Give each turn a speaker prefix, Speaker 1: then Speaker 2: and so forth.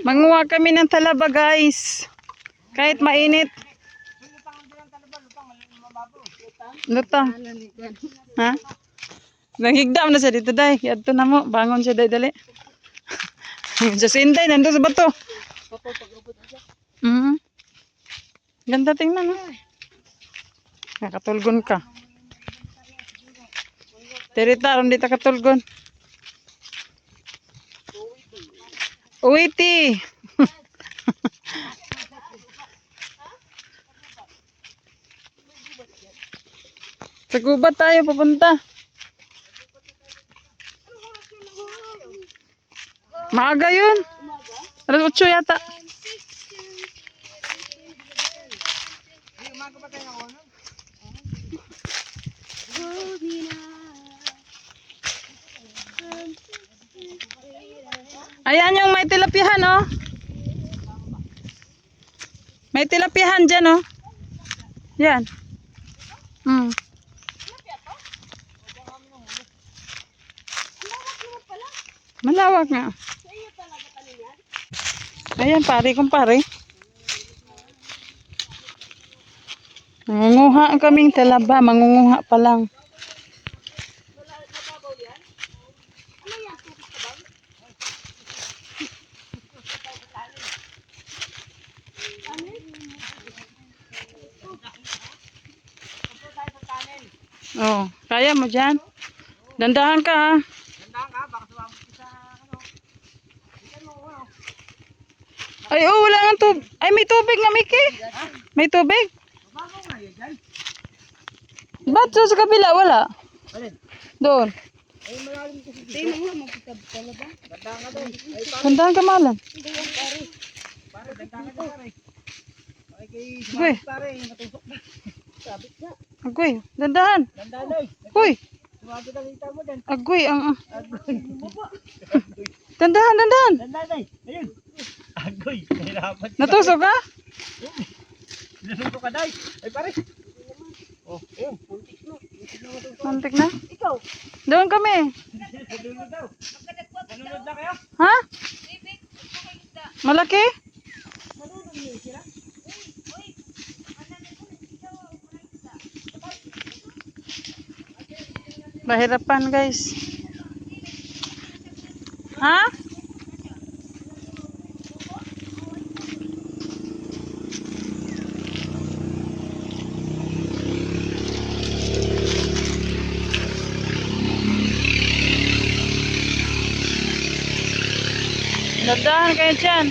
Speaker 1: Manguha kami ng talaba, guys. Kahit mainit. Lutang. Ha? Nanghigdam na siya dito, day. Ito na mo. Bangon siya, day, dali. Sa sinday, nandun sa bato. Ganda tingnan, ha? Nakatulgon ka. Terita, ron dito katulgon. Uwiti. Sa gubat tayo pupunta. Maaga yun. Alas 8 yata. Ayan yung may tilapihan, oh. May tilapihan dyan, oh. Yan. Malawak nga. Ayan, pare kong pare. Mangunguha kaming talaba. Mangunguha pa lang. Oh, kaya mo dyan. Dandahan ka, ha.
Speaker 2: Dandahan ka, baka sumabot sa ano.
Speaker 1: Ay, oh, wala nga tubig. Ay, may tubig nga, Mickey. May tubig.
Speaker 2: Mababaw nga yan dyan.
Speaker 1: Ba't sa kabila? Wala.
Speaker 2: Alin?
Speaker 1: Doon.
Speaker 2: Ay, malalim kasi dito. Tingnan mo, magkakabala ba? Dandahan ka doon. Ay,
Speaker 1: Dandahan ka, malam.
Speaker 2: hindi yan, pare. Pare, dandahan ka pare. Ay, kay
Speaker 1: Uy.
Speaker 2: sumabot pare, natusok na. Sabit na.
Speaker 1: Agoy, dandahan.
Speaker 2: Dandahan ay.
Speaker 1: Uy,
Speaker 2: Sumabot ang hita mo dyan.
Speaker 1: agoy.
Speaker 2: Agoy.
Speaker 1: Dandahan, dandahan.
Speaker 2: Dandahan ay. Ayun. Agoy. Nahirapan ka.
Speaker 1: Natusok ka?
Speaker 2: Natusok ka, day. Ay, pare. Oh, ayun. Puntik na.
Speaker 1: Mantik na.
Speaker 2: Ikaw.
Speaker 1: Doon kami.
Speaker 2: Nalunod daw. Nalunod na kayo?
Speaker 1: Ha? Malaki? Mahirapan, guys. Ha? Dandahan kayo dyan.